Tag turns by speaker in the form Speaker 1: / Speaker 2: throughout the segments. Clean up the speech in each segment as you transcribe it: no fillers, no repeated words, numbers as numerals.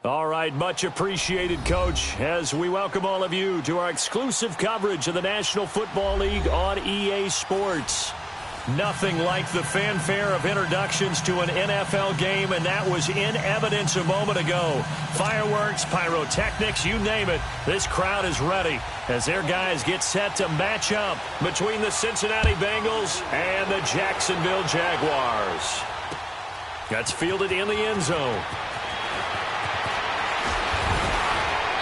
Speaker 1: All right, much appreciated, Coach, as we welcome all of you to our exclusive coverage of the National Football League on EA Sports. Nothing like the fanfare of introductions to an NFL game, and that was in evidence a moment ago. Fireworks, pyrotechnics, you name it. This crowd is ready as their guys get set to match up between the Cincinnati Bengals and the Jacksonville Jaguars. That's fielded in the end zone.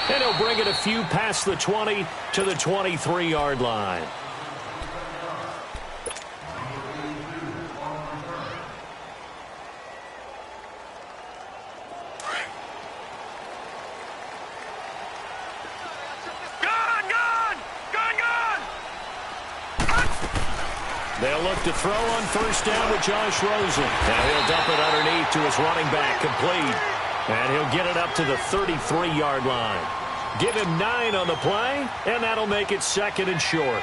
Speaker 1: And he'll bring it a few past the 20 to the 23-yard line. They'll look to throw on first down with Josh Rosen. Now he'll dump it underneath to his running back, complete. And he'll get it up to the 33-yard line. Give him 9 on the play, and that'll make it second and short.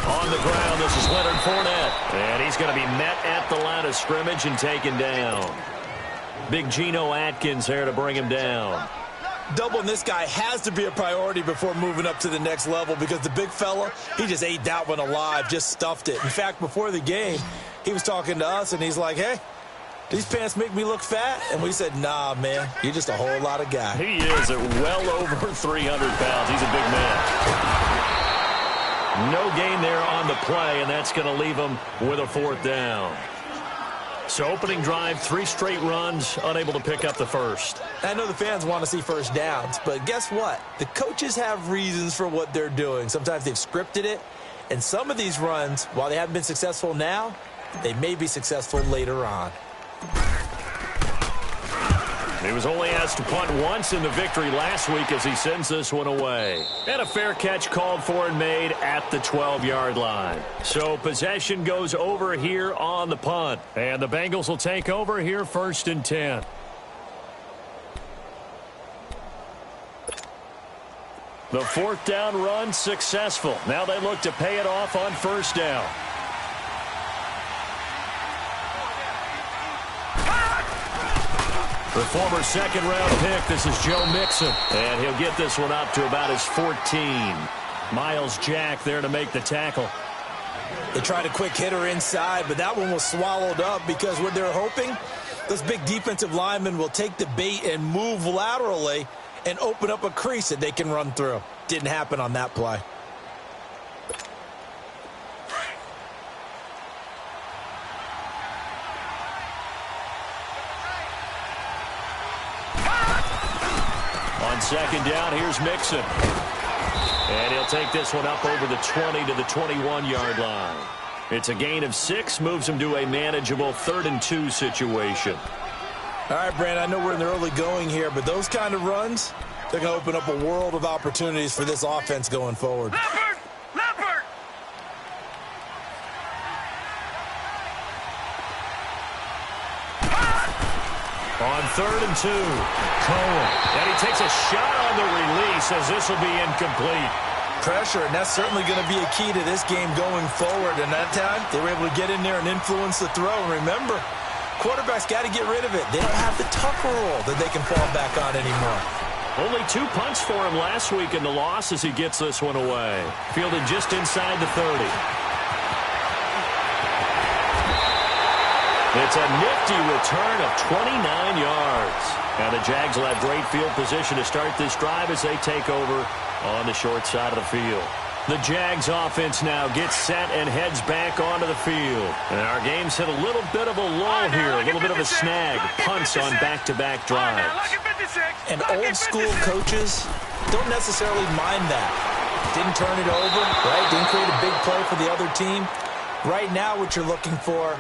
Speaker 1: On the ground, this is Leonard Fournette. And he's going to be met at the line of scrimmage and taken down. Big Geno Atkins there to bring him down.
Speaker 2: Doubling this guy has to be a priority before moving up to the next level because the big fella, he just ate that one alive, just stuffed it. In fact, before the game, he was talking to us, and he's like, hey, these pants make me look fat? And we said, nah, man, you're just a whole lot of guy.
Speaker 1: He is at well over 300 pounds. He's a big man. No gain there on the play, and that's going to leave him with a fourth down. So opening drive, 3 straight runs, unable to pick up the first.
Speaker 2: I know the fans want to see first downs, but guess what? The coaches have reasons for what they're doing. Sometimes they've scripted it, and some of these runs, while they haven't been successful now, they may be successful later on.
Speaker 1: He was only asked to punt once in the victory last week as he sends this one away. And a fair catch called for and made at the 12-yard line. So possession goes over here on the punt. And the Bengals will take over here first and 10. The fourth down run successful. Now they look to pay it off on first down. The former second-round pick, this is Joe Mixon. And he'll get this one up to about his 14. Miles Jack there to make the tackle.
Speaker 2: They tried a quick hitter inside, but that one was swallowed up because what they're hoping, those big defensive linemen will take the bait and move laterally and open up a crease that they can run through. Didn't happen on that play. On second down, here's Mixon. And he'll take this one up over the 20 to the 21-yard line. It's a gain of 6, moves him to a manageable 3rd and 2 situation. All right, Brandon, I know we're in the early going here, but those kind of runs, they're going to open up a world of opportunities for this offense going forward.
Speaker 3: Leopard!
Speaker 1: On 3rd and 2, Cohen. And he takes a shot on the release as this will be incomplete.
Speaker 2: Pressure, and that's certainly going to be a key to this game going forward. And that time, they were able to get in there and influence the throw. And remember, quarterbacks got to get rid of it. They don't have the Tucker rule that they can fall back on anymore.
Speaker 1: Only 2 punts for him last week in the loss as he gets this one away. Fielded just inside the 30. It's a nifty return of 29 yards. And the Jags will have great field position to start this drive as they take over on the short side of the field. The Jags offense now gets set and heads back onto the field. And our game's hit a little bit of a lull here, a little bit of a snag. Punts on back-to-back drives.
Speaker 2: And old school coaches don't necessarily mind that. Didn't turn it over, right? Didn't create a big play for the other team. Right now what you're looking for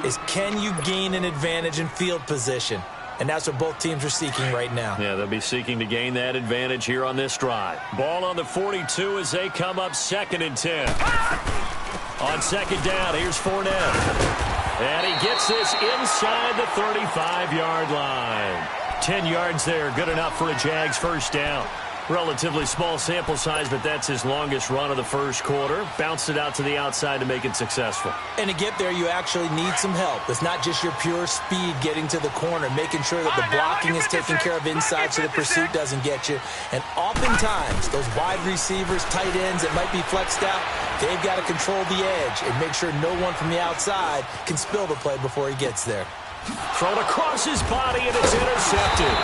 Speaker 2: is can you gain an advantage in field position? And that's what both teams are seeking right now.
Speaker 1: Yeah, they'll be seeking to gain that advantage here on this drive. Ball on the 42 as they come up 2nd and 10. On second down, here's Fournette. And he gets this inside the 35-yard line. 10 yards there, good enough for a Jags first down. Relatively small sample size, but that's his longest run of the first quarter. Bounced it out to the outside to make it successful.
Speaker 3: And to get there, you actually need some help. It's not just your pure speed getting to the corner, making sure that the blocking is taken care of inside so the pursuit doesn't get you. And oftentimes, those wide receivers, tight ends that might be flexed out, they've got to control the edge and make sure no one from the outside can spill the play before he gets there.
Speaker 1: Thrown across his body, and it's intercepted.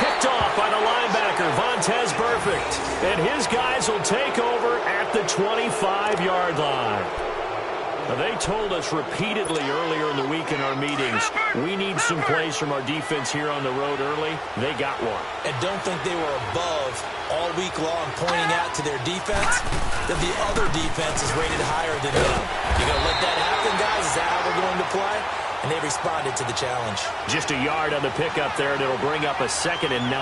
Speaker 1: Picked off by the linebacker, Vontaze Burfict. And his guys will take over at the 25-yard line. Now, they told us repeatedly earlier in the week in our meetings, we need some plays from our defense here on the road early. They got one.
Speaker 3: And don't think they were above all week long pointing out to their defense that the other defense is rated higher than them. You going to let that happen, guys? Is that how we're going to play? And they responded to the challenge.
Speaker 1: Just a yard on the pickup there, and it'll bring up a 2nd and 9.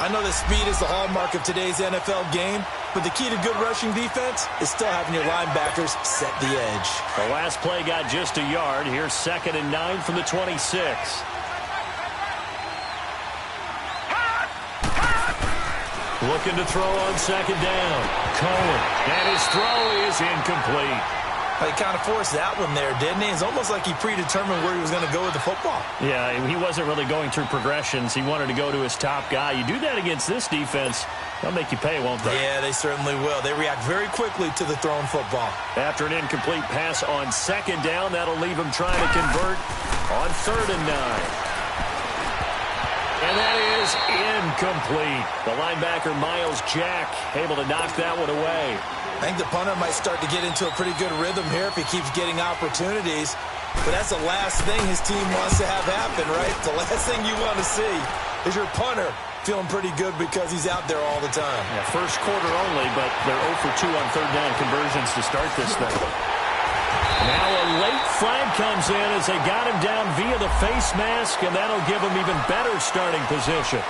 Speaker 3: I know that speed is the hallmark of today's NFL game, but the key to good rushing defense is still having your linebackers set the edge.
Speaker 1: The last play got just a yard. Here's 2nd and 9 from the 26. Looking to throw on 2nd down. Cohen. And his throw is incomplete.
Speaker 3: He kind of forced that one there, didn't he? It's almost like he predetermined where he was going to go with the football.
Speaker 1: Yeah, he wasn't really going through progressions. He wanted to go to his top guy. You do that against this defense, they'll make you pay, won't they?
Speaker 3: Yeah, they certainly will. They react very quickly to the thrown football.
Speaker 1: After an incomplete pass on 2nd down, that'll leave him trying to convert on 3rd and 9. And that is incomplete. The linebacker, Miles Jack, able to knock that one away.
Speaker 3: I think the punter might start to get into a pretty good rhythm here if he keeps getting opportunities. But that's the last thing his team wants to have happen, right? The last thing you want to see is your punter feeling pretty good because he's out there all the time.
Speaker 1: Yeah, first quarter only, but they're 0 for 2 on 3rd down conversions to start this thing. Now a late flag comes in as they got him down via the face mask, and that'll give him even better starting position.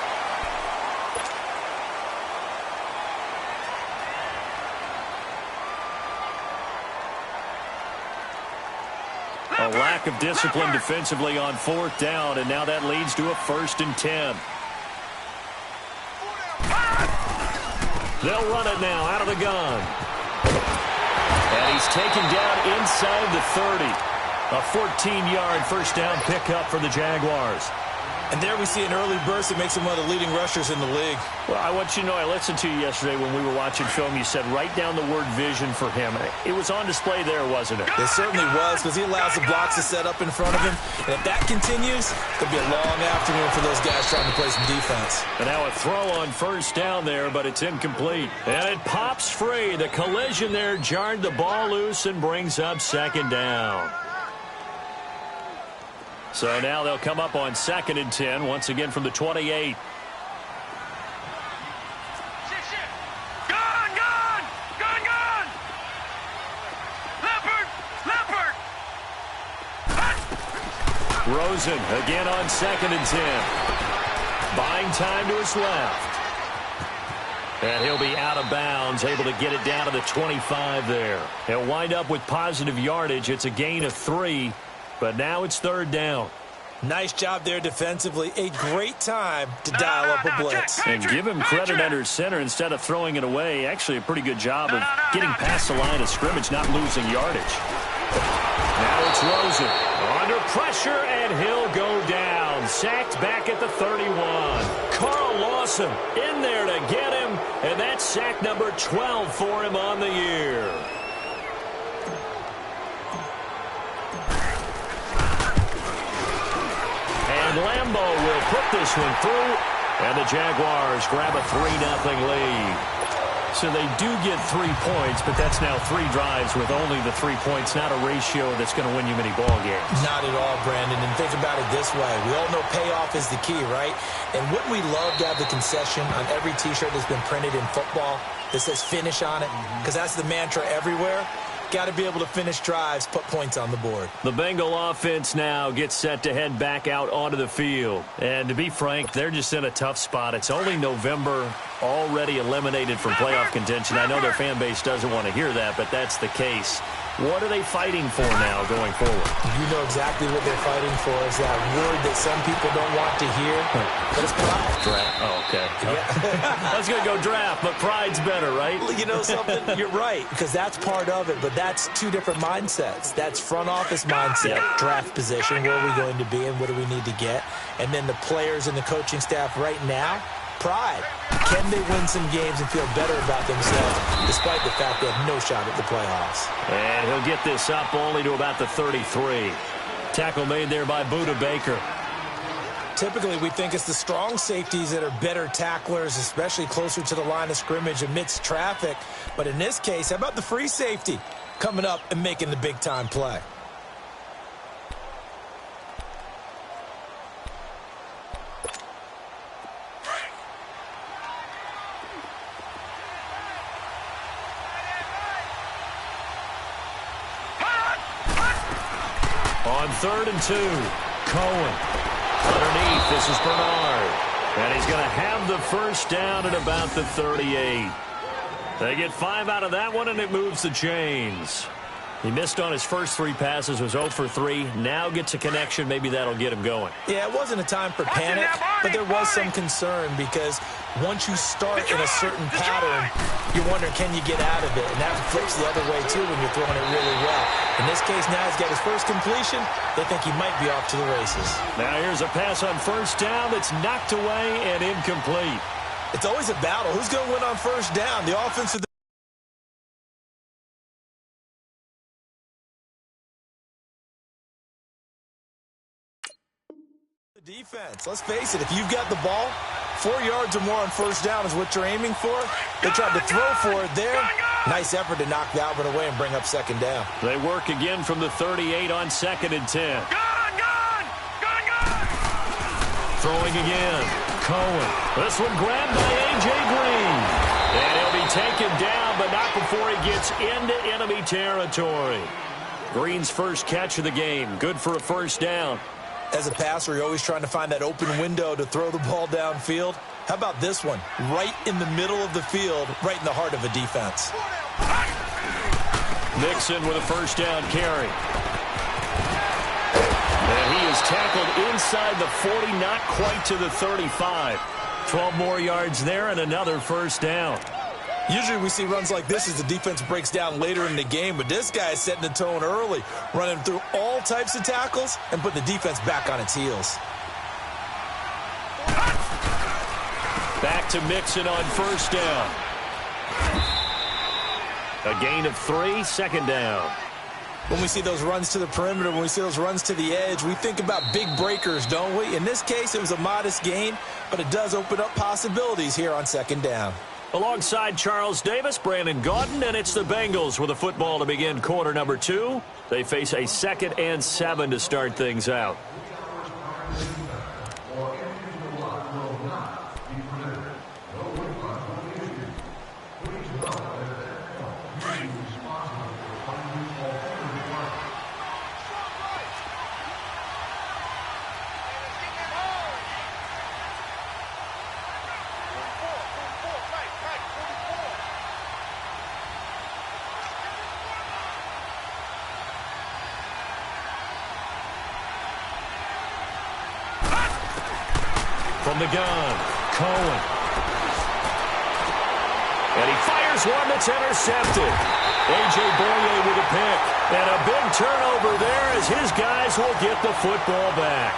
Speaker 1: A lack of discipline defensively on 4th down, and now that leads to a 1st and 10. They'll run it now out of the gun. And he's taken down inside the 30. A 14-yard first down pickup for the Jaguars.
Speaker 3: And there we see an early burst that makes him one of the leading rushers in the league.
Speaker 1: Well, I want you to know, I listened to you yesterday when we were watching film. You said write down the word vision for him. It was on display there, wasn't it?
Speaker 3: It certainly was, because he allows the blocks to set up in front of him. And if that continues, it'll be a long afternoon for those guys trying to play some defense.
Speaker 1: And now a throw on 1st down there, but it's incomplete. And it pops free. The collision there jarred the ball loose and brings up 2nd down. So now they'll come up on 2nd and 10, once again from the 28. Rosen again on 2nd and 10. Buying time to his left. And he'll be out of bounds, able to get it down to the 25 there. He'll wind up with positive yardage. It's a gain of 3. But now it's 3rd down.
Speaker 3: Nice job there defensively. A great time to dial up a blitz.
Speaker 1: And give him credit under center instead of throwing it away. Actually a pretty good job of getting past the line of scrimmage, not losing yardage. Now it's Rosen. Under pressure, and he'll go down. Sacked back at the 31. Carl Lawson in there to get him. And that's sack number 12 for him on the year. And Lambeau will put this one through, and the Jaguars grab a 3-0 lead. So they do get 3 points, but that's now 3 drives with only the 3 points, not a ratio that's going to win you many ball games.
Speaker 3: Not at all, Brandon, and think about it this way. We all know payoff is the key, right? And wouldn't we love to have the concession on every T-shirt that's been printed in football that says finish on it? Because that's the mantra everywhere. Got to be able to finish drives, put points on the board.
Speaker 1: The Bengal offense now gets set to head back out onto the field. And to be frank, they're just in a tough spot. It's only November, already eliminated from playoff contention. I know their fan base doesn't want to hear that, but that's the case. What are they fighting for now going forward?
Speaker 3: You know exactly what they're fighting for is that word that some people don't want to hear, but it's pride.
Speaker 1: Draft. Oh, okay. Yeah. I was going to go draft, but pride's better, right?
Speaker 3: You know something? You're right, because that's part of it, but that's two different mindsets. That's front office mindset, draft position, where are we going to be and what do we need to get? And then the players and the coaching staff right now, pride. Can they win some games and feel better about themselves despite the fact they have no shot at the playoffs?
Speaker 1: And he'll get this up only to about the 33. Tackle made there by Buda Baker.
Speaker 3: Typically, we think it's the strong safeties that are better tacklers, especially closer to the line of scrimmage amidst traffic. But in this case, how about the free safety coming up and making the big-time play?
Speaker 1: On 3rd and 2, Cohen. Underneath, this is Bernard. And he's going to have the first down at about the 38. They get 5 out of that one, and it moves the chains. He missed on his first 3 passes, was 0 for 3. Now gets a connection. Maybe that'll get him going.
Speaker 3: Yeah, it wasn't a time for panic, but there was some concern because once you start in a certain pattern, you're wondering, can you get out of it? And that flips the other way, too, when you're throwing it really well. In this case, now he's got his first completion. They think he might be off to the races.
Speaker 1: Now here's a pass on first down that's knocked away and incomplete.
Speaker 3: It's always a battle. Who's going to win on first down? The offense or the defense? Let's face it, if you've got the ball, 4 yards or more on first down is what you're aiming for. They tried to throw for it there. Nice effort to knock that one away and bring up second down.
Speaker 1: They work again from the 38 on 2nd and 10. Throwing again. Cohen. This one grabbed by A.J. Green. And he'll be taken down, but not before he gets into enemy territory. Green's first catch of the game. Good for a first down.
Speaker 3: As a passer, you're always trying to find that open window to throw the ball downfield. How about this one? Right in the middle of the field, right in the heart of a defense.
Speaker 1: Mixon with a first down carry. And he is tackled inside the 40, not quite to the 35. 12 more yards there and another first down.
Speaker 3: Usually we see runs like this as the defense breaks down later in the game, but this guy is setting the tone early, running through all types of tackles and putting the defense back on its heels.
Speaker 1: Back to Mixon on first down. A gain of 3, second down.
Speaker 3: When we see those runs to the perimeter, when we see those runs to the edge, we think about big breakers, don't we? In this case, it was a modest gain, but it does open up possibilities here on second down.
Speaker 1: Alongside Charles Davis, Brandon Gaudin, and it's the Bengals with a football to begin quarter number 2. They face a 2nd and 7 to start things out. From the gun, Cohen. And he fires one that's intercepted. A.J. Boye with a pick. And a big turnover there as his guys will get the football back.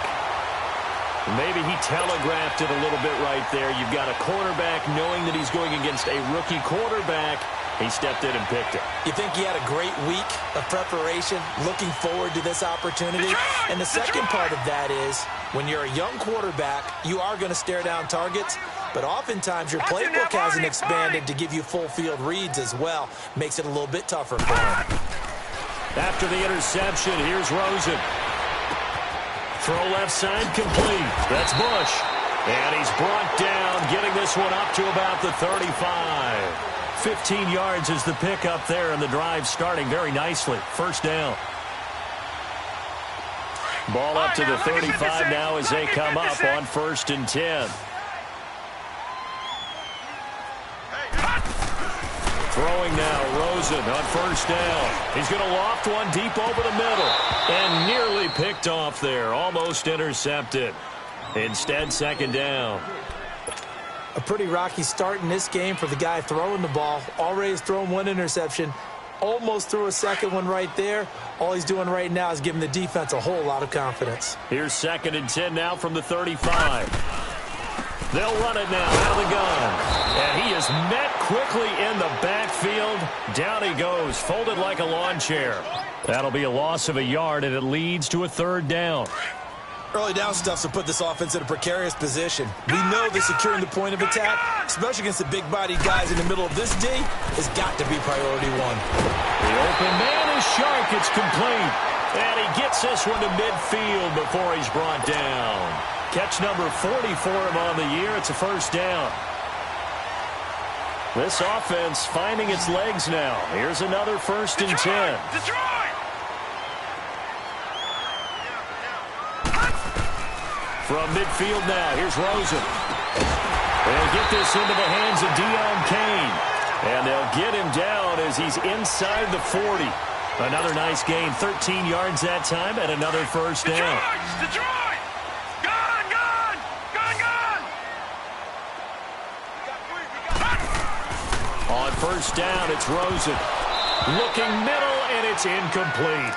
Speaker 1: Maybe he telegraphed it a little bit right there. You've got a quarterback knowing that he's going against a rookie quarterback. He stepped in and picked it.
Speaker 3: You think he had a great week of preparation, looking forward to this opportunity? And the second part of that is, when you're a young quarterback, you are going to stare down targets, but oftentimes your playbook hasn't expanded to give you full field reads as well. Makes it a little bit tougher for him.
Speaker 1: After the interception, here's Rosen. Throw left side complete. That's Bush. And he's brought down, getting this one up to about the 35. 15 yards is the pickup there, and the drive starting very nicely. First down. Ball up to the 35 now as they come up on 1st and 10. Throwing now, Rosen on first down. He's going to loft one deep over the middle. And nearly picked off there. Almost intercepted. Instead, second down.
Speaker 3: A pretty rocky start in this game for the guy throwing the ball. Already has thrown one interception. Almost threw a second one right there. All he's doing right now is giving the defense a whole lot of confidence.
Speaker 1: Here's 2nd and 10 now from the 35. They'll run it now out of the gun. And he is met quickly in the backfield. Down he goes, folded like a lawn chair. That'll be a loss of a yard, and it leads to a 3rd down.
Speaker 3: Early down stuff will put this offense in a precarious position. We know that securing the point of attack, especially against the big-bodied guys in the middle of this D, has got to be priority one.
Speaker 1: The open man is Shark. It's complete. And he gets this one to midfield before he's brought down. Catch number 40 for him on the year. It's a 1st down. This offense finding its legs now. Here's another 1st and 10. From midfield now, here's Rosen. They'll get this into the hands of Deion Kane. And they'll get him down as he's inside the 40. Another nice gain, 13 yards that time, and another 1st down.
Speaker 2: Detroit! Gone! Gone! Gone! Gone!
Speaker 1: On 1st down, it's Rosen. Looking middle, and it's incomplete.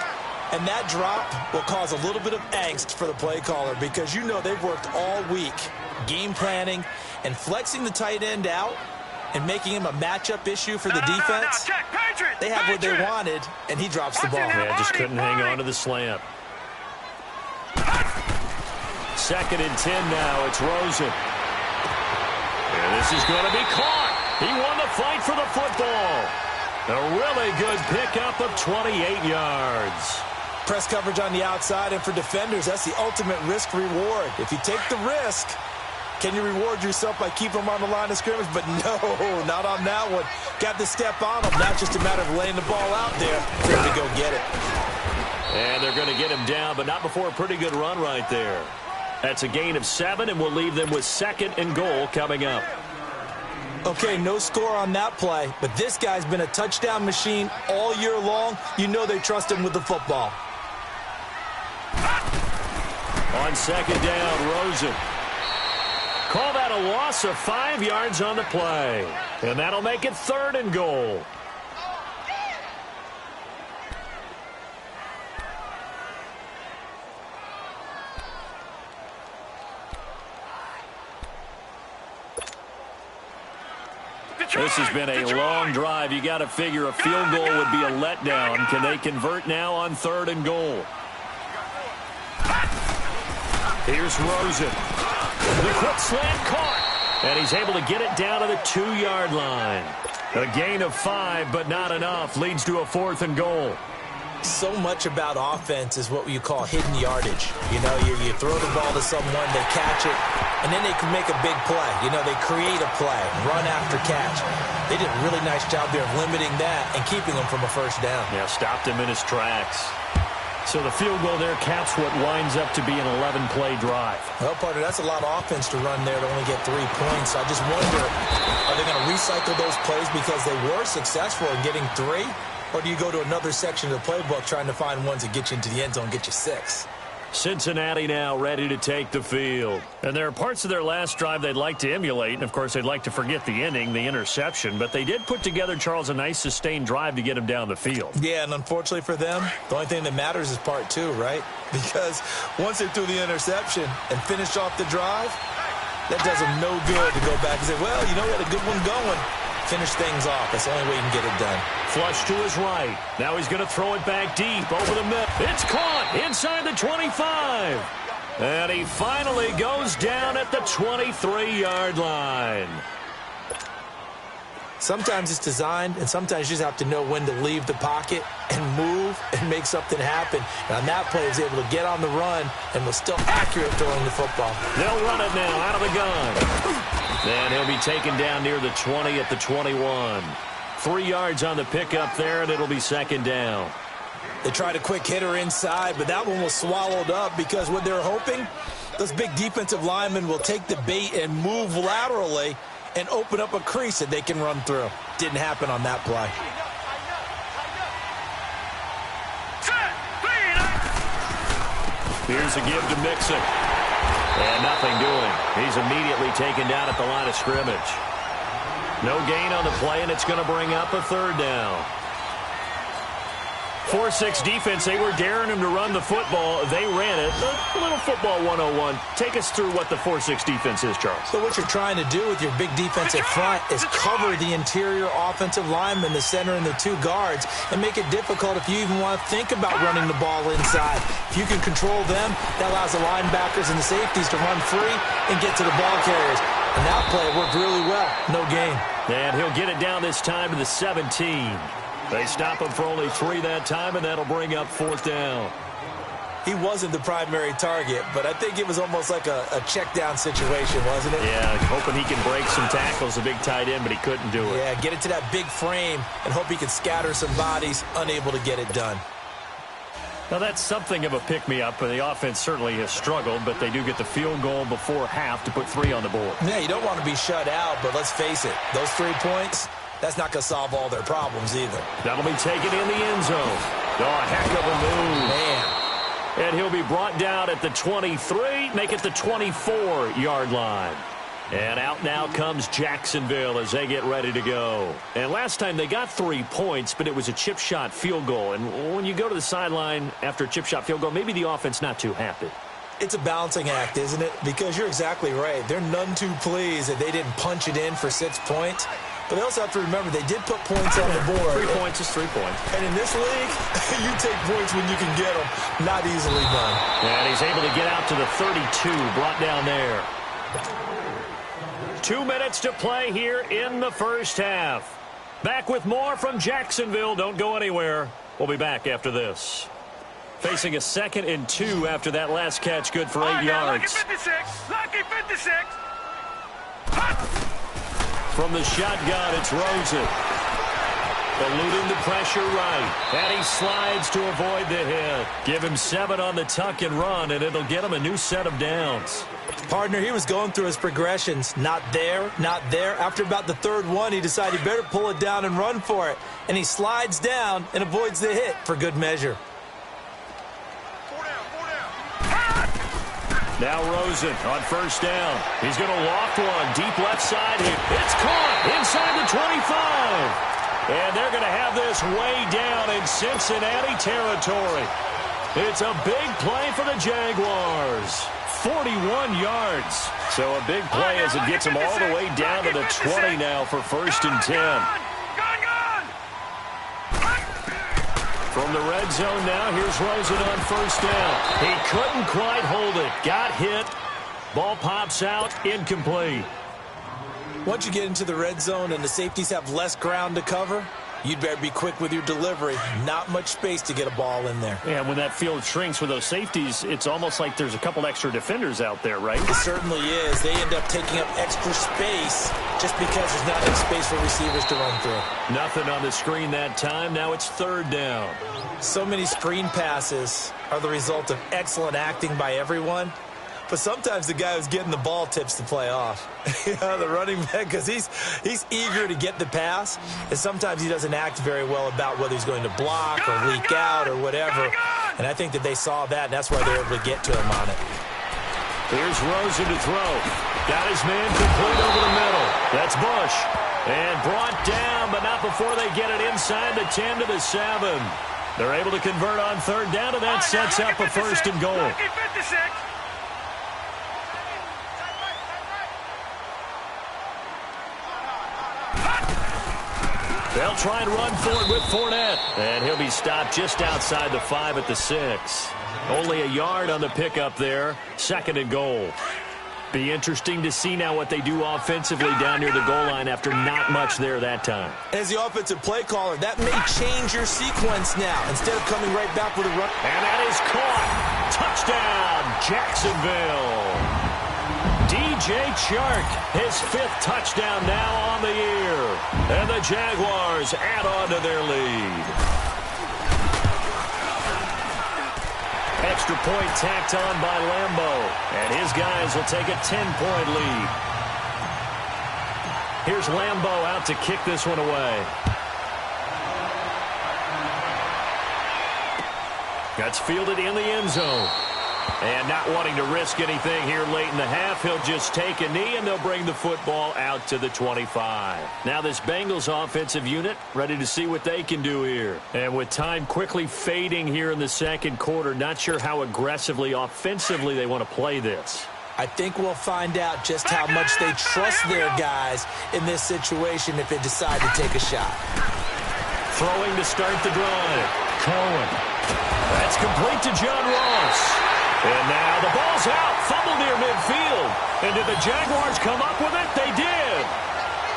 Speaker 3: And that drop will cause a little bit of angst for the play caller because you know they've worked all week game planning and flexing the tight end out and making him a matchup issue for the defense. They have what they wanted, and he drops the ball.
Speaker 1: Yeah, just couldn't hang on to the slant. 2nd and 10 now. It's Rosen. And this is going to be caught. He won the fight for the football. A really good pickup of 28 yards.
Speaker 3: Press coverage on the outside, and for defenders, that's the ultimate risk-reward. If you take the risk, can you reward yourself by keeping them on the line of scrimmage? But no, not on that one. Got to step on them. Now it's just a matter of laying the ball out there for him to go get it.
Speaker 1: And they're going to get him down, but not before a pretty good run right there. That's a gain of 7, and we'll leave them with 2nd and goal coming up.
Speaker 3: Okay, no score on that play, but this guy's been a touchdown machine all year long. You know they trust him with the football.
Speaker 1: On 2nd down, Rosen. Call that a loss of 5 yards on the play. And that'll make it 3rd and goal. This has been a long drive. You got to figure a field goal would be a letdown. Can they convert now on 3rd and goal? Here's Rosen. The quick slant caught. And he's able to get it down to the 2-yard line. A gain of 5, but not enough. Leads to a 4th and goal.
Speaker 3: So much about offense is what you call hidden yardage. You know, you throw the ball to someone, they catch it, and then they can make a big play. You know, they create a play, run after catch. They did a really nice job there of limiting that and keeping them from a 1st down.
Speaker 1: Yeah, stopped him in his tracks. So the field goal there caps what winds up to be an 11-play drive.
Speaker 3: Well, partner, that's a lot of offense to run there to only get 3 points. So I just wonder, are they going to recycle those plays because they were successful in getting 3? Or do you go to another section of the playbook trying to find ones that get you into the end zone, get you 6?
Speaker 1: Cincinnati now ready to take the field. And there are parts of their last drive they'd like to emulate. And, of course, they'd like to forget the inning, the interception. But they did put together, Charles, a nice sustained drive to get him down the field.
Speaker 3: Yeah, and unfortunately for them, the only thing that matters is part 2, right? Because once they threw the interception and finished off the drive, that does them no good to go back and say, well, you know, we had a good one going. Finish things off. That's the only way you can get it done.
Speaker 1: Flush to his right. Now he's going to throw it back deep over the middle. It's caught inside the 25. And he finally goes down at the 23-yard line.
Speaker 3: Sometimes it's designed, and sometimes you just have to know when to leave the pocket and move and make something happen. And on that play, he was able to get on the run and was still accurate throwing the football.
Speaker 1: They'll run it now out of the gun. And he'll be taken down near the 20 at the 21. 3 yards on the pickup there, and it'll be 2nd down.
Speaker 3: They tried a quick hitter inside, but that one was swallowed up because what they're hoping, those big defensive linemen will take the bait and move laterally and open up a crease that they can run through. Didn't happen on that play.
Speaker 1: Here's a give to Mixon. And nothing doing. He's immediately taken down at the line of scrimmage. No gain on the play, and it's going to bring up a third down. 4-6 defense, they were daring him to run the football. They ran it. A little football 101. Take us through what the 4-6 defense is, Charles.
Speaker 3: So what you're trying to do with your big defensive front is cover the interior offensive lineman, the center, and the two guards, and make it difficult if you even want to think about running the ball inside. If you can control them, that allows the linebackers and the safeties to run free and get to the ball carriers. And that play worked really well. No gain.
Speaker 1: And he'll get it down this time to the 17. They stop him for only 3 that time, and that'll bring up 4th down.
Speaker 3: He wasn't the primary target, but I think it was almost like a check down situation, wasn't it?
Speaker 1: Yeah, hoping he can break some tackles, a big tight end, but he couldn't do it.
Speaker 3: Yeah, get it to that big frame and hope he can scatter some bodies, unable to get it done.
Speaker 1: Now, that's something of a pick-me-up. The offense certainly has struggled, but they do get the field goal before half to put 3 on the board.
Speaker 3: Yeah, you don't want to be shut out, but let's face it, those 3 points, that's not going to solve all their problems either.
Speaker 1: That'll be taken in the end zone. Oh, a heck of a move.
Speaker 3: Man.
Speaker 1: And he'll be brought down at the 23, make it the 24-yard line. And out now comes Jacksonville as they get ready to go. And last time they got 3 points, but it was a chip shot field goal. And when you go to the sideline after a chip shot field goal, maybe the offense not too happy.
Speaker 3: It's a balancing act, isn't it? Because you're exactly right. They're none too pleased that they didn't punch it in for 6 points. But they also have to remember they did put points on the board.
Speaker 1: 3 points is 3 points.
Speaker 3: And in this league, you take points when you can get them. Not easily done.
Speaker 1: And he's able to get out to the 32, brought down there. 2 minutes to play here in the first half. Back with more from Jacksonville. Don't go anywhere. We'll be back after this. Facing a 2nd and 2 after that last catch, good for 8 yards.
Speaker 2: Lucky 56. Lucky 56.
Speaker 1: From the shotgun, it's Rosen. Eluding the pressure right. And he slides to avoid the hit. Give him 7 on the tuck and run, and it'll get him a new set of downs.
Speaker 3: Partner, he was going through his progressions. Not there, not there. After about the 3rd one, he decided he better pull it down and run for it. And he slides down and avoids the hit for good measure.
Speaker 1: Now Rosen on 1st down. He's going to loft one. Deep left side. It's caught inside the 25. And they're going to have this way down in Cincinnati territory. It's a big play for the Jaguars. 41 yards. So a big play as it gets them all the way down to the 20 now for 1st and 10. From the red zone now, here's Rosen on 1st down. He couldn't quite hold it. Got hit. Ball pops out. Incomplete.
Speaker 3: Once you get into the red zone and the safeties have less ground to cover, you'd better be quick with your delivery. Not much space to get a ball in there.
Speaker 1: Yeah, when that field shrinks with those safeties, it's almost like there's a couple extra defenders out there, right?
Speaker 3: It certainly is. They end up taking up extra space just because there's not enough space for receivers to run through.
Speaker 1: Nothing on the screen that time. Now it's 3rd down.
Speaker 3: So many screen passes are the result of excellent acting by everyone. But sometimes the guy who's getting the ball tips the play off. The running back, because he's eager to get the pass, and sometimes he doesn't act very well about whether he's going to block or leak out or whatever. And I think that they saw that, and that's why they were able to get to him on it.
Speaker 1: Here's Rosen to throw. Got his man complete over the middle. That's Bush. And brought down, but not before they get it inside the 10 to the 7. They're able to convert on 3rd down, and that sets up a 1st and goal. They'll try and run for it with Fournette. And he'll be stopped just outside the 5 at the 6. Only a yard on the pickup there. 2nd and goal. Be interesting to see now what they do offensively down near the goal line after not much there that time.
Speaker 3: As the offensive play caller, that may change your sequence now. Instead of coming right back with a run.
Speaker 1: And that is caught. Touchdown, Jacksonville. DJ Chark, his 5th touchdown now on the year. And the Jaguars add on to their lead. Extra point tacked on by Lambeau. And his guys will take a 10-point lead. Here's Lambeau out to kick this one away. That's fielded in the end zone. And not wanting to risk anything here late in the half, he'll just take a knee, and they'll bring the football out to the 25. Now this Bengals offensive unit ready to see what they can do here. And with time quickly fading here in the second quarter, not sure how aggressively, offensively they want to play this.
Speaker 3: I think we'll find out just how much they trust their guys in this situation if they decide to take a shot.
Speaker 1: Throwing to start the drive. Cohen. That's complete to John Ross. And now the ball's out. Fumble near midfield. And did the Jaguars come up with it? They did.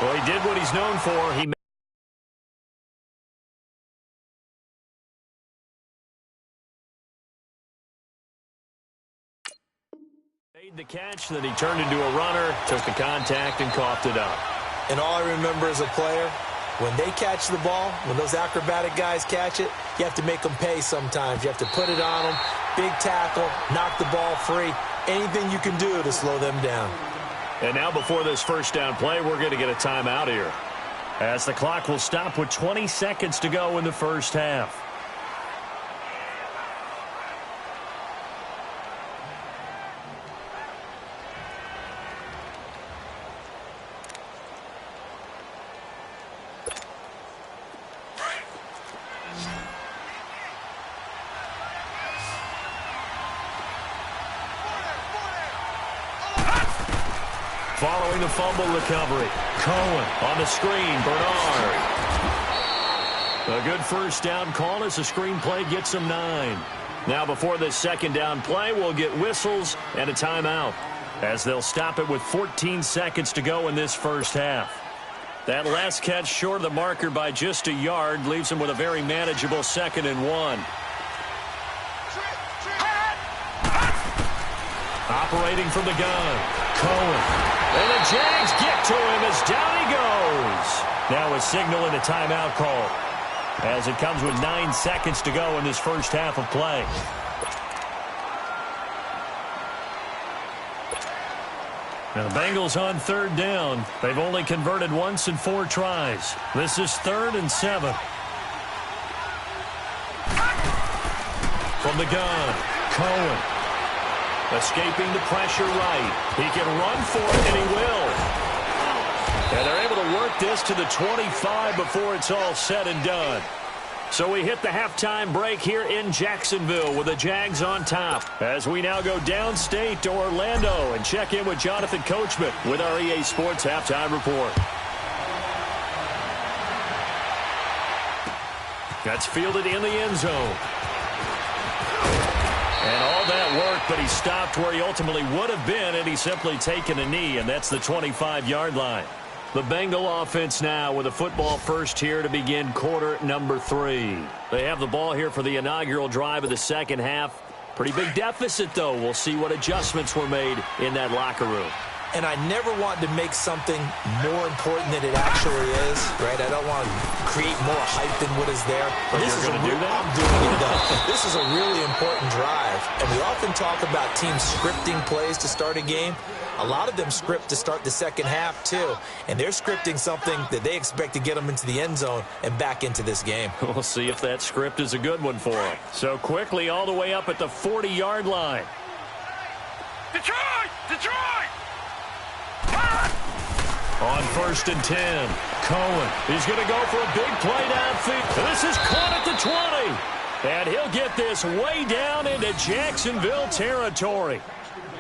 Speaker 1: Well, he did what he's known for. He made the catch, then he turned into a runner, took the contact, and coughed it up.
Speaker 3: And all I remember as a player, when they catch the ball, when those acrobatic guys catch it, you have to make them pay sometimes. You have to put it on them, big tackle, knock the ball free, anything you can do to slow them down.
Speaker 1: And now before this first down play, we're going to get a timeout here, as the clock will stop with 20 seconds to go in the first half. Following the fumble recovery, Cohen on the screen, Bernard. A good first down call as the screen play gets him 9. Now before this second down play, we'll get whistles and a timeout, as they'll stop it with 14 seconds to go in this first half. That last catch short of the marker by just a yard leaves him with a very manageable 2nd and 1. Operating from the gun, Cohen. And the Jags get to him as down he goes. Now a signal and a timeout call, as it comes with 9 seconds to go in this first half of play. Now the Bengals on third down. They've only converted once in 4 tries. This is 3rd and 7. From the gun, Cohen. Escaping the pressure right. He can run for it, and he will. And they're able to work this to the 25 before it's all said and done. So we hit the halftime break here in Jacksonville with the Jags on top, as we now go downstate to Orlando and check in with Jonathan Coachman with our EA Sports Halftime Report. That's fielded in the end zone. And all that work, but he stopped where he ultimately would have been, and he's simply taken a knee, and that's the 25-yard line. The Bengal offense now with a football first here to begin quarter number 3. They have the ball here for the inaugural drive of the second half. Pretty big deficit, though. We'll see what adjustments were made in that locker room.
Speaker 3: And I never want to make something more important than it actually is, right? I don't want to create more hype than what is there.
Speaker 1: But this is going to do that?
Speaker 3: I'm doing it, though. This is a really important drive. And we often talk about teams scripting plays to start a game. A lot of them script to start the second half, too. And they're scripting something that they expect to get them into the end zone and back into this game.
Speaker 1: We'll see if that script is a good one for them. So quickly all the way up at the 40-yard line.
Speaker 4: Detroit! Detroit!
Speaker 1: On 1st and 10, Cohen. He's going to go for a big play downfield. This is caught at the 20. And he'll get this way down into Jacksonville territory.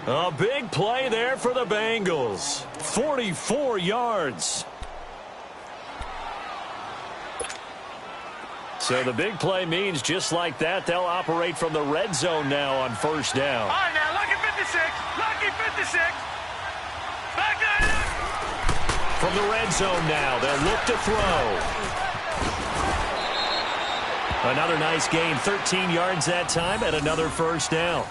Speaker 1: A big play there for the Bengals. 44 yards. So the big play means just like that, they'll operate from the red zone now on first down.
Speaker 4: All right, now, lucky 56. Lucky 56. Back that up.
Speaker 1: From the red zone now, they'll look to throw. Another nice gain, 13 yards that time, and another first down.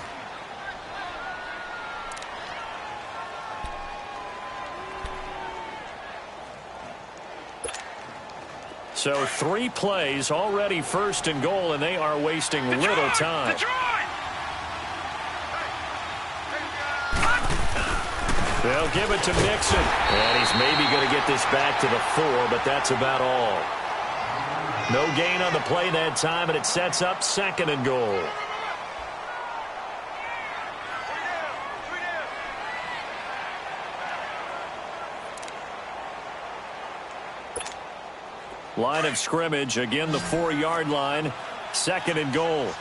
Speaker 1: So 3 plays, already first and goal, and they are wasting little time.
Speaker 4: Detroit!
Speaker 1: They'll give it to Mixon. And he's maybe going to get this back to the 4, but that's about all. No gain on the play that time, and it sets up 2nd and goal. Line of scrimmage, again the 4-yard line, 2nd and goal.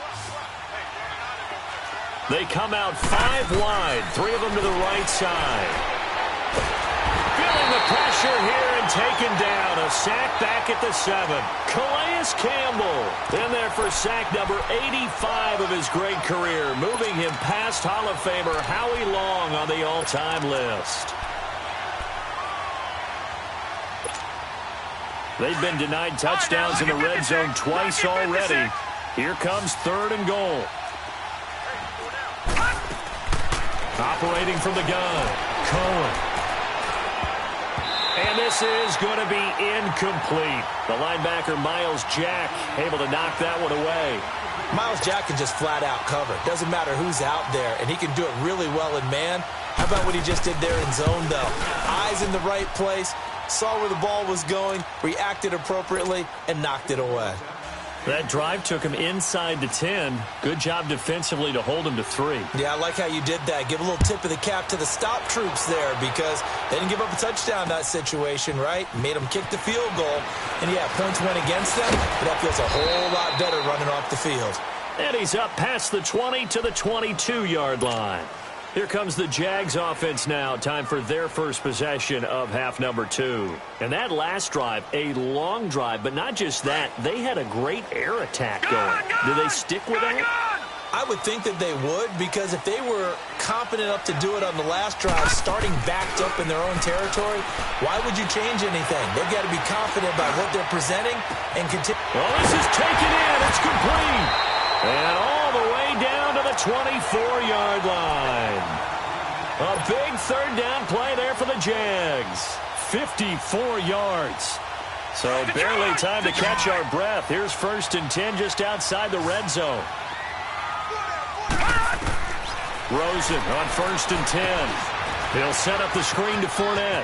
Speaker 1: They come out 5 wide, 3 of them to the right side. Feeling the pressure here and taken down. A sack back at the 7. Calais Campbell in there for sack number 85 of his great career, moving him past Hall of Famer Howie Long on the all-time list. They've been denied touchdowns in the red zone twice already. Here comes 3rd and goal. Operating from the gun, Cohen. And this is going to be incomplete. The linebacker, Miles Jack, able to knock that one away.
Speaker 3: Miles Jack can just flat out cover. Doesn't matter who's out there, and he can do it really well in man. How about what he just did there in zone, though? Eyes in the right place, saw where the ball was going, reacted appropriately, and knocked it away.
Speaker 1: That drive took him inside the 10. Good job defensively to hold him to 3.
Speaker 3: Yeah, I like how you did that. Give a little tip of the cap to the stop troops there because they didn't give up a touchdown in that situation, right? Made them kick the field goal. And, yeah, points went against them, but that feels a whole lot better running off the field.
Speaker 1: And he's up past the 20 to the 22-yard line. Here comes the Jags offense now. Time for their first possession of half number 2. And that last drive, a long drive, but not just that. They had a great air attack going. Do they stick with that?
Speaker 3: I would think that they would because if they were confident enough to do it on the last drive, starting backed up in their own territory, why would you change anything? They've got to be confident about what they're presenting and continue.
Speaker 1: Well, this is taken in. It's complete. And all the way down to the 24-yard line. A big 3rd down play there for the Jags. 54 yards. So barely time to catch our breath. Here's 1st and 10 just outside the red zone. Rosen on 1st and 10. He'll set up the screen to Fournette.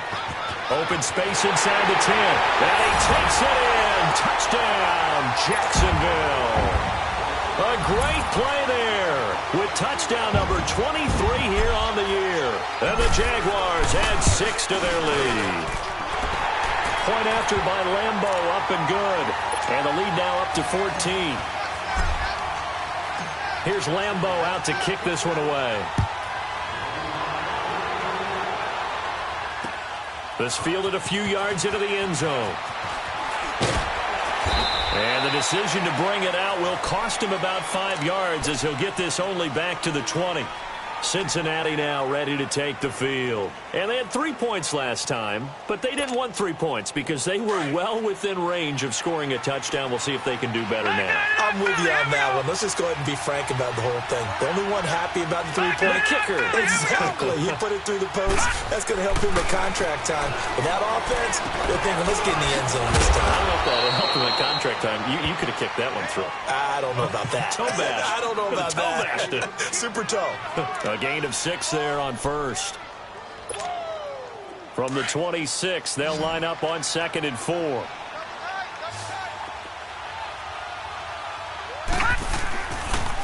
Speaker 1: Open space inside the 10. And he takes it in. Touchdown, Jacksonville. A great play there with touchdown number 23 here on the year. And the Jaguars add 6 to their lead. Point after by Lambo, up and good. And the lead now up to 14. Here's Lambo out to kick this one away. This fielded a few yards into the end zone. And the decision to bring it out will cost him about 5 yards as he'll get this only back to the 20. Cincinnati now ready to take the field. And they had 3 points last time, but they didn't want 3 points because they were well within range of scoring a touchdown. We'll see if they can do better now.
Speaker 3: I'm with you on that one. Let's just go ahead and be frank about the whole thing. The only one happy about the 3-point
Speaker 1: kicker.
Speaker 3: Exactly. He put it through the post. That's going to help him with contract time. With that offense, they're thinking, let's get in the end zone this time.
Speaker 1: I don't know if that would help him with contract time. You could have kicked that one through.
Speaker 3: I don't know about that.
Speaker 1: Toe bash.
Speaker 3: I don't know about that. Super toe.
Speaker 1: A gain of 6 there on 1st. From the 26, they'll line up on 2nd and 4.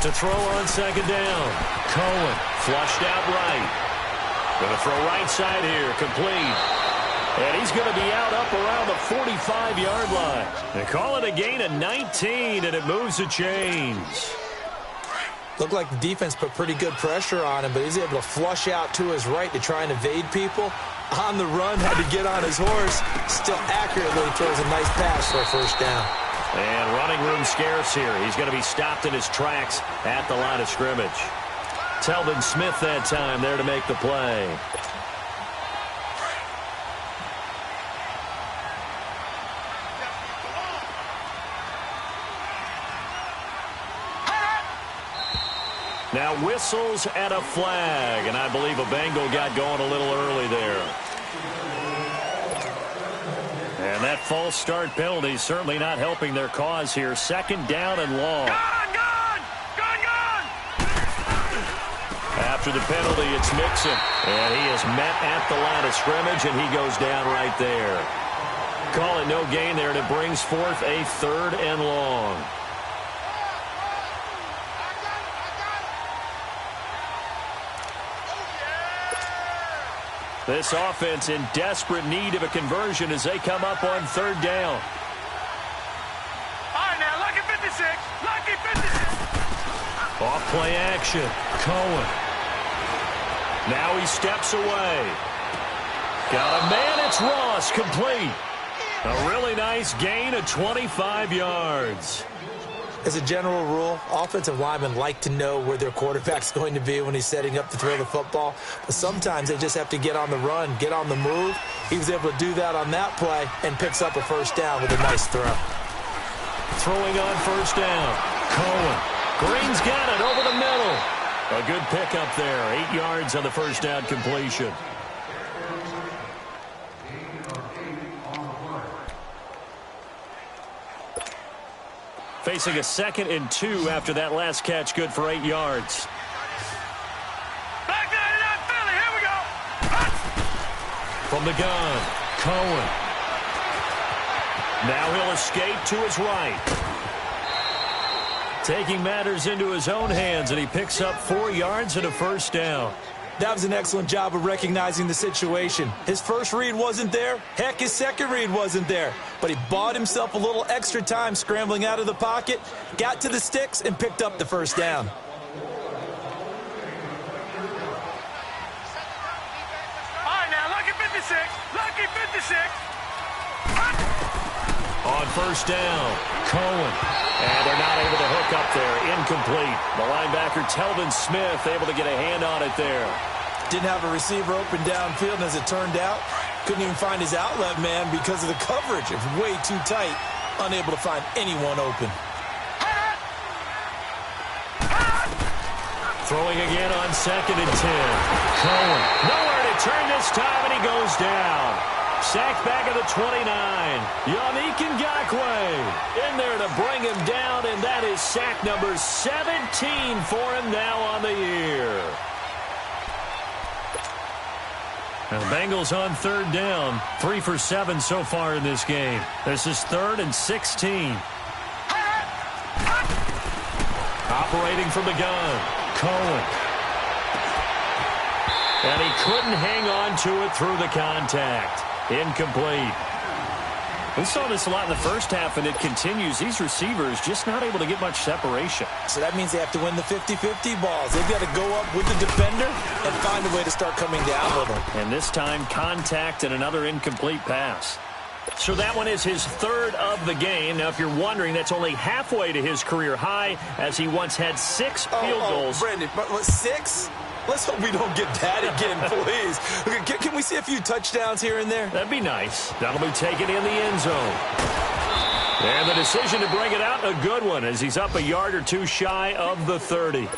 Speaker 1: To throw on 2nd down. Cohen flushed out right. Going to throw right side here, complete. And he's going to be out up around the 45-yard line. They call it a gain of 19, and it moves the chains.
Speaker 3: Looked like the defense put pretty good pressure on him, but he's able to flush out to his right to try and evade people. On the run, had to get on his horse. Still accurately throws a nice pass for a 1st down.
Speaker 1: And running room scarce here. He's going to be stopped in his tracks at the line of scrimmage. Telvin Smith that time there to make the play. Now whistles and a flag, and I believe a Bengal got going a little early there. And that false start penalty certainly not helping their cause here. 2nd down and long.
Speaker 4: Gone!
Speaker 2: After the penalty, it's Mixon. And he is met at the line of scrimmage, and he goes down right there. Call it no gain there, and it brings forth a 3rd and long. This offense in desperate need of a conversion as they come up on 3rd down.
Speaker 4: All right, now, lucky 56. Lucky 56.
Speaker 2: Off play action. Cohen. Now he steps away. Got a man. It's Ross. Complete. A really nice gain of 25 yards.
Speaker 3: As a general rule, offensive linemen like to know where their quarterback's going to be when he's setting up to throw the football. But sometimes they just have to get on the run, get on the move. He was able to do that on that play and picks up a 1st down with a nice throw.
Speaker 2: Throwing on 1st down. Cohen. Green's got it over the middle. A good pickup there. 8 yards on the 1st down completion. Facing a 2nd and 2 after that last catch, good for 8 yards.
Speaker 4: Back 99 Philly, here we go.
Speaker 2: From the gun, Cohen. Now he'll escape to his right. Taking matters into his own hands, and he picks up 4 yards and a 1st down.
Speaker 3: That was an excellent job of recognizing the situation. His first read wasn't there. Heck, his second read wasn't there. But he bought himself a little extra time scrambling out of the pocket, got to the sticks, and picked up the 1st down.
Speaker 4: All right, now, lucky 56. Lucky 56.
Speaker 2: On 1st down, Cohen. And they're not able to hook up there. Incomplete. The linebacker, Telvin Smith, able to get a hand on it there.
Speaker 3: Didn't have a receiver open downfield, and as it turned out, couldn't even find his outlet man because of the coverage. It was way too tight, unable to find anyone open.
Speaker 2: Throwing again on 2nd and 10. Cohen. Nowhere to turn this time, and he goes down. Sacked back at the 29. Yannick Ngakoue in there to bring him down, and that is sack number 17 for him now on the year. Now the Bengals on 3rd down. 3 for 7 so far in this game. This is 3rd and 16. Operating from the gun, Cohen. And he couldn't hang on to it through the contact. Incomplete. We saw this a lot in the first half, and it continues. These receivers just not able to get much separation.
Speaker 3: So that means they have to win the 50-50 balls. They've got to go up with the defender and find a way to start coming down with them.
Speaker 2: And this time, contact and another incomplete pass. So that one is his 3rd of the game. Now, if you're wondering, that's only halfway to his career high, as he once had 6 field goals.
Speaker 3: Brandon, but 6? Let's hope we don't get that again, please. Can we see a few touchdowns here and there?
Speaker 2: That'd be nice. That'll be taken in the end zone. And the decision to bring it out, a good one, as he's up a yard or 2 shy of the 30.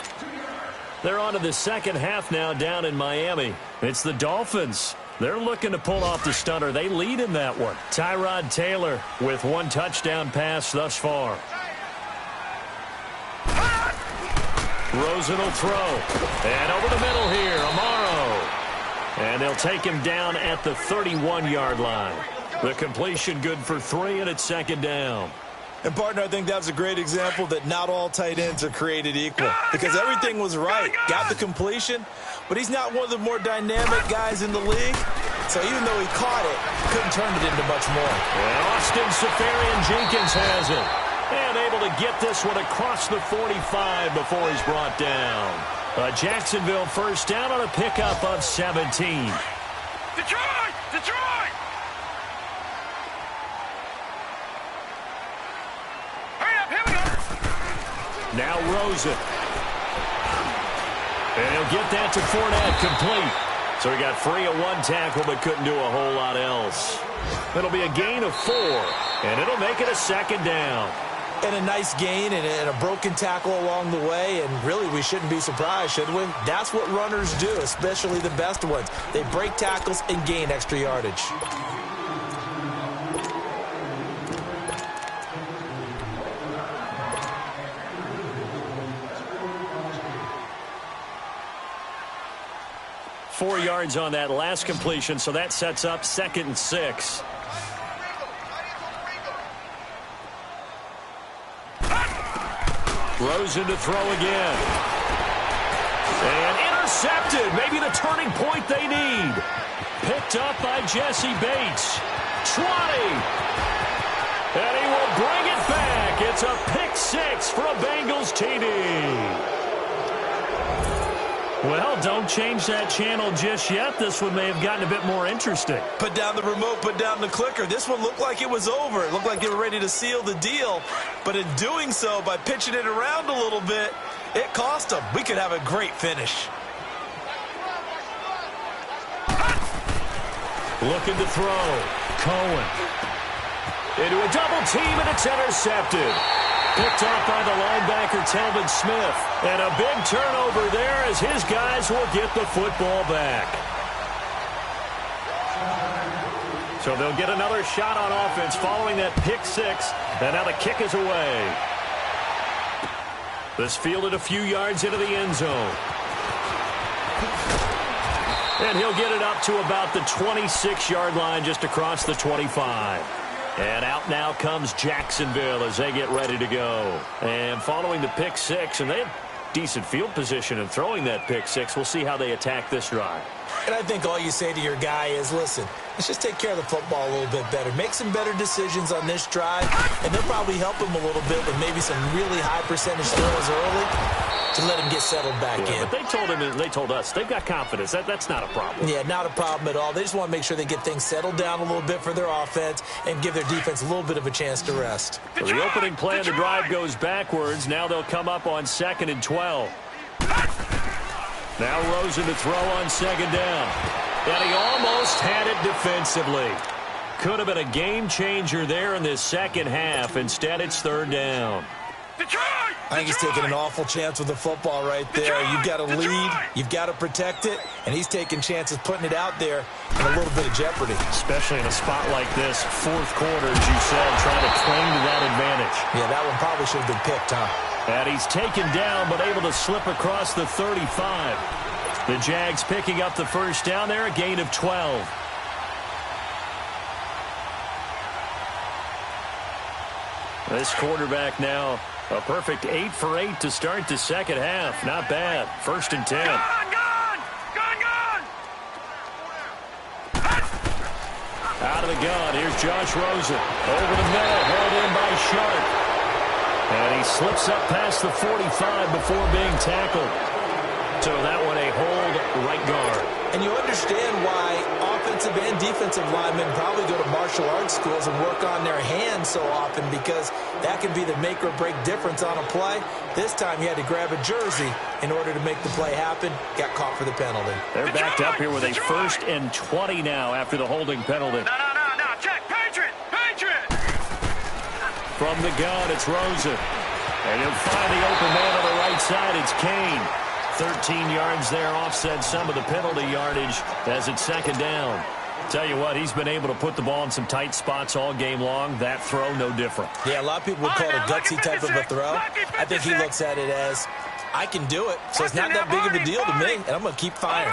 Speaker 2: They're on to the 2nd half now down in Miami. It's the Dolphins. They're looking to pull off the stunner. They lead in that one. Tyrod Taylor with 1 touchdown pass thus far. Rosen will throw. And over the middle here, Amaro. And they'll take him down at the 31-yard line. The completion good for 3, and it's 2nd down.
Speaker 3: And, partner, I think that was a great example that not all tight ends are created equal. Because everything was right. Got the completion, but he's not one of the more dynamic guys in the league. So even though he caught it, couldn't turn it into much more.
Speaker 2: And Austin Seferian-Jenkins has it. And able to get this one across the 45 before he's brought down. A Jacksonville 1st down on a pickup of 17.
Speaker 4: Detroit! Detroit! Hurry up, here we go!
Speaker 2: Now Rosen. And he'll get that to Fournette, complete. So he got free of 1 tackle, but couldn't do a whole lot else. It'll be a gain of 4, and it'll make it a 2nd down.
Speaker 3: And a nice gain and a broken tackle along the way, and really we shouldn't be surprised, should we? That's what runners do, especially the best ones. They break tackles and gain extra yardage.
Speaker 1: 4 yards on that last completion, so that sets up 2nd and 6. Rosen to throw again. And intercepted. Maybe the turning point they need. Picked up by Jesse Bates. 20. And he will bring it back. It's a pick 6 for a Bengals TD. Well, don't change that channel just yet. This one may have gotten a bit more interesting.
Speaker 3: Put down the remote, put down the clicker. This one looked like it was over. It looked like they were ready to seal the deal. But in doing so, by pitching it around a little bit, it cost them. We could have a great finish.
Speaker 1: Looking to throw. Cohen. Into a double team, and it's intercepted. Picked off by the linebacker, Telvin Smith. And a big turnover there as his guys will get the football back. So they'll get another shot on offense following that pick 6. And now the kick is away. This fielded a few yards into the end zone. And he'll get it up to about the 26-yard line, just across the 25. And out now comes Jacksonville as they get ready to go. And following the pick 6, and they have decent field position in throwing that pick 6. We'll see how they attack this drive.
Speaker 3: And I think all you say to your guy is, listen, let's just take care of the football a little bit better. Make some better decisions on this drive, and they'll probably help him a little bit with maybe some really high percentage throws early to let him get settled back in.
Speaker 1: But they told us they've got confidence. That's not a problem.
Speaker 3: Yeah, not a problem at all. They just want to make sure they get things settled down a little bit for their offense and give their defense a little bit of a chance to rest.
Speaker 1: So the opening play of the drive goes backwards. Now they'll come up on 2nd and 12. Now Rosen to throw on 2nd down. And he almost had it defensively. Could have been a game changer there in this second half. Instead, it's 3rd down.
Speaker 3: I think he's taking an awful chance with the football right there. You've got to lead, you've got to protect it, and he's taking chances putting it out there in a little bit of jeopardy.
Speaker 1: Especially in a spot like this, 4th quarter, as you said, trying to cling to that advantage.
Speaker 3: Yeah, that one probably should have been picked, huh?
Speaker 1: And he's taken down, but able to slip across the 35. The Jags picking up the 1st down there, a gain of 12. This quarterback now, a perfect 8 for 8 to start the second half. Not bad. 1st and 10.
Speaker 4: Gone!
Speaker 1: Out of the gun. Here's Josh Rosen. Over the middle. Held in by Sharp. And he slips up past the 45 before being tackled. So that one a hold right guard.
Speaker 3: And you understand why offensive and defensive linemen probably go to martial arts schools and work on their hands so often, because that can be the make or break difference on a play. This time he had to grab a jersey in order to make the play happen. Got caught for the penalty.
Speaker 1: They're backed up here with a 1st and 20 now after the holding penalty.
Speaker 4: No. Check. Patriot.
Speaker 1: From the gun, it's Rosen. And he'll find the open man on the right side. It's Kane. 13 yards there, offset some of the penalty yardage as it's 2nd down. Tell you what, he's been able to put the ball in some tight spots all game long. That throw, no different.
Speaker 3: Yeah, a lot of people would call it a gutsy type of a throw. I think he looks at it as, I can do it, so it's not that big of a deal to me, and I'm going to keep firing.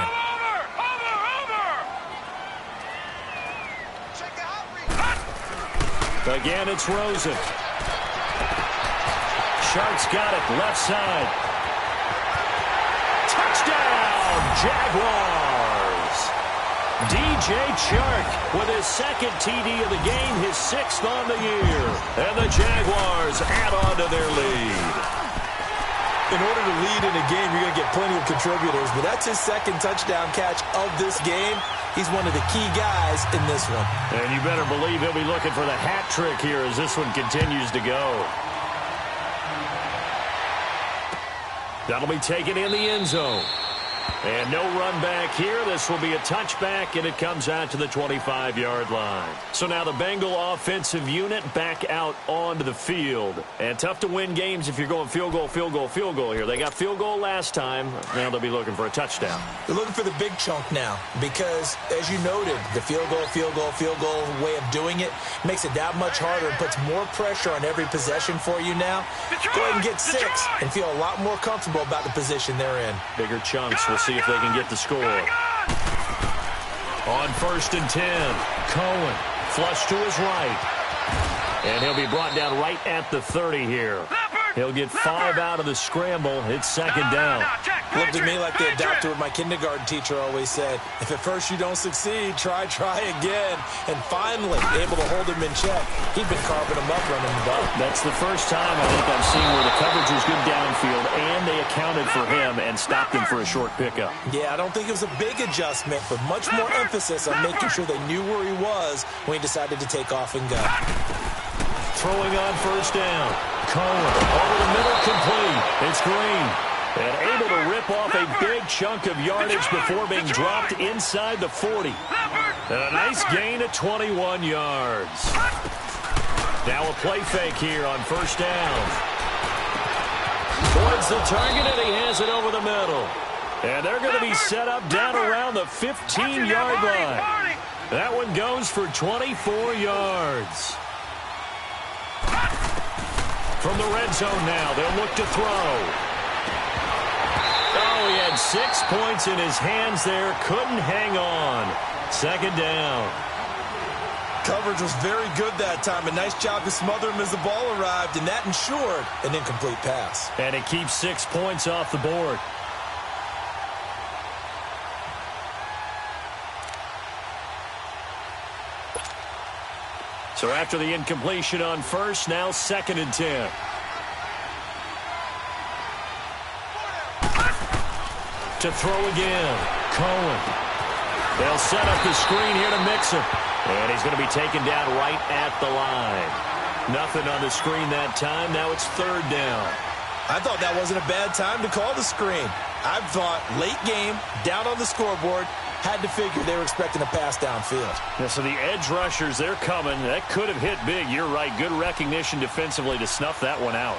Speaker 1: Again, it's Rosen. Shark's got it, left side. Touchdown, Jaguars. DJ Chark with his 2nd TD of the game, his 6th on the year. And the Jaguars add on to their lead.
Speaker 3: In order to lead in a game, you're going to get plenty of contributors, but that's his 2nd touchdown catch of this game. He's one of the key guys in this one.
Speaker 1: And you better believe he'll be looking for the hat trick here as this one continues to go. That'll be taken in the end zone. And no run back here. This will be a touchback, and it comes out to the 25-yard line. So now the Bengal offensive unit back out onto the field. And tough to win games if you're going field goal here. They got field goal last time. Now they'll be looking for a touchdown.
Speaker 3: They're looking for the big chunk now because, as you noted, the field goal way of doing it makes it that much harder and puts more pressure on every possession for you now. Go ahead and get 6 and feel a lot more comfortable about the position they're in.
Speaker 1: Bigger chunks. We'll see if they can get the score. On 1st and 10, Cohen flush to his right. And he'll be brought down right at the 30 here. He'll get 5 out of the scramble. It's 2nd down.
Speaker 3: Looked at me like the adapter what my kindergarten teacher always said. If at first you don't succeed, try again. And finally, able to hold him in check. He'd been carving him up running the ball.
Speaker 1: That's the first time I think I've seen where the coverage was good downfield, and they accounted for him and stopped him for a short pickup.
Speaker 3: Yeah, I don't think it was a big adjustment, but much more emphasis on making sure they knew where he was when he decided to take off and go.
Speaker 1: Throwing on 1st down. Cohen over the middle, complete. It's Green. And able to rip off a big chunk of yardage before being dropped inside the 40. And a nice gain of 21 yards. Now a play fake here on 1st down. Towards the target, and he has it over the middle. And they're going to be set up down around the 15-yard line. That one goes for 24 yards. From the red zone now, they'll look to throw. Oh, he had 6 points in his hands there. Couldn't hang on. 2nd down.
Speaker 3: Coverage was very good that time. A nice job to smother him as the ball arrived, and that ensured an incomplete pass.
Speaker 1: And it keeps 6 points off the board. So after the incompletion on 1st, now 2nd and 10. To throw again, Cohen. They'll set up the screen here to Mixon. And he's going to be taken down right at the line. Nothing on the screen that time. Now it's 3rd down.
Speaker 3: I thought that wasn't a bad time to call the screen. I thought late game, down on the scoreboard, had to figure they were expecting a pass downfield.
Speaker 1: Yeah, so the edge rushers, they're coming. That could have hit big. You're right. Good recognition defensively to snuff that one out.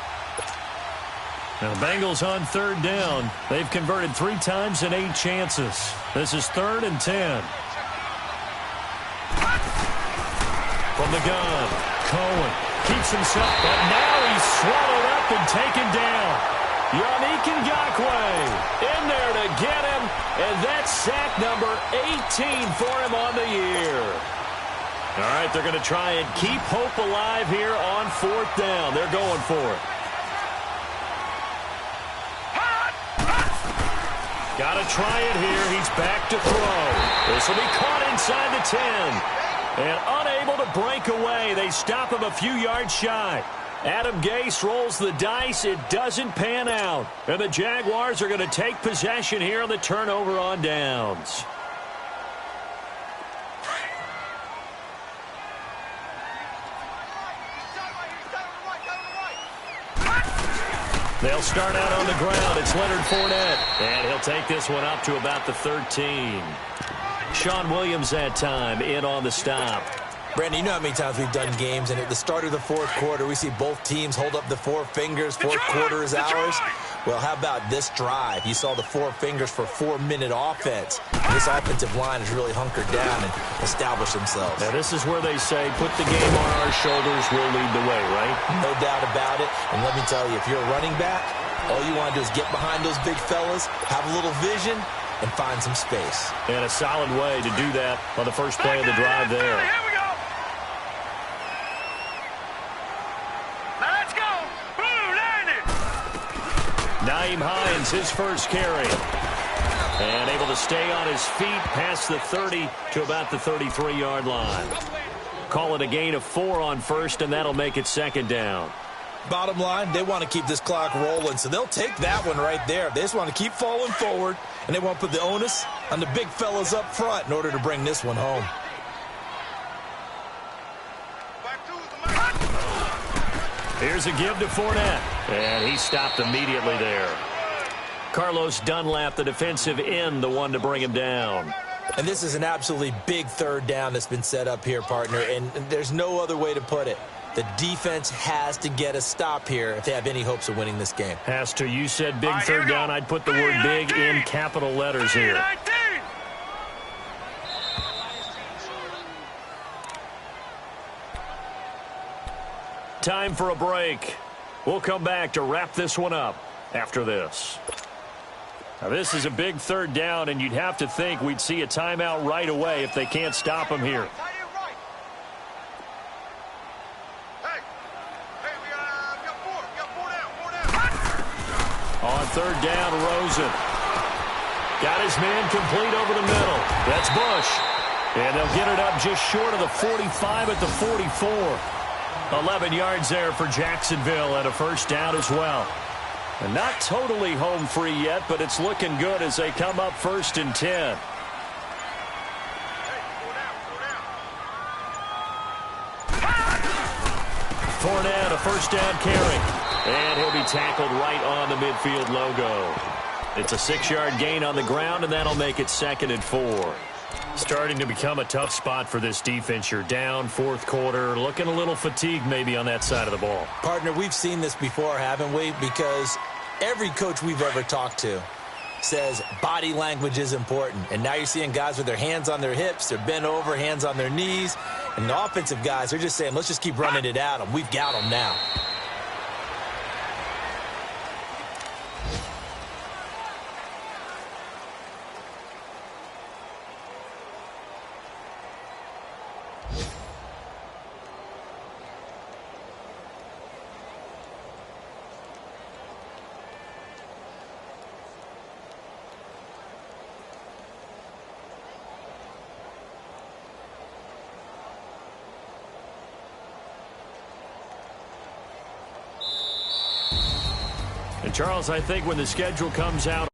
Speaker 1: Now, the Bengals on 3rd down. They've converted 3 times in 8 chances. This is 3rd and 10. From the gun, Cohen keeps himself, but now he's swallowed up and taken down. Yannick Ngakoue in there to get him, and that's sack number 18 for him on the year. All right, they're going to try and keep hope alive here on 4th down. They're going for it. Got to try it here. He's back to throw. This will be caught inside the 10. And unable to break away. They stop him a few yards shy. Adam Gase rolls the dice. It doesn't pan out. And the Jaguars are going to take possession here on the turnover on downs. They'll start out on the ground. It's Leonard Fournette. And he'll take this one up to about the 13. Sean Williams that time in on the stop.
Speaker 3: Brandon, you know how many times we've done games, and at the start of the 4th quarter, we see both teams hold up the 4 fingers. 4th quarter is ours. Well, how about this drive? You saw the 4 fingers for 4-minute offense. This offensive line has really hunkered down and established themselves.
Speaker 1: Now, this is where they say, put the game on our shoulders, we'll lead the way, right?
Speaker 3: No doubt about it. And let me tell you, if you're a running back, all you want to do is get behind those big fellas, have a little vision, and find some space.
Speaker 1: And a solid way to do that on the first play of the drive there.
Speaker 4: Here we go. Let's go. Blue landed.
Speaker 1: Nyheim Hines, his first carry. And able to stay on his feet past the 30 to about the 33-yard line. Call it a gain of 4 on 1st, and that'll make it 2nd down.
Speaker 3: Bottom line, they want to keep this clock rolling, so they'll take that one right there. They just want to keep falling forward, and they want to put the onus on the big fellas up front in order to bring this one home.
Speaker 1: Here's a give to Fournette, and he stopped immediately there. Carlos Dunlap, the defensive end, the one to bring him down.
Speaker 3: And this is an absolutely big 3rd down that's been set up here, partner, and there's no other way to put it. The defense has to get a stop here if they have any hopes of winning this game.
Speaker 1: Has to. You said big 3rd down. I'd put the word big in capital letters here. Time for a break. We'll come back to wrap this one up after this. Now, this is a big third down, and you'd have to think we'd see a timeout right away if they can't stop him here. On third down, Rosen. Got his man complete over the middle. That's Bush. And they'll get it up just short of the 45 at the 44. 11 yards there for Jacksonville and a first down as well. And not totally home free yet, but it's looking good as they come up 1st and 10. Fournette, a first down carry. And he'll be tackled right on the midfield logo. It's a 6-yard gain on the ground, and that'll make it 2nd and 4. Starting to become a tough spot for this defense. You're down, 4th quarter, looking a little fatigued maybe on that side of the ball.
Speaker 3: Partner, we've seen this before, haven't we? Because every coach we've ever talked to says body language is important. And now you're seeing guys with their hands on their hips, they're bent over, hands on their knees. And the offensive guys, they're just saying, let's just keep running it at them. We've got them now.
Speaker 1: And Charles, I think when the schedule comes out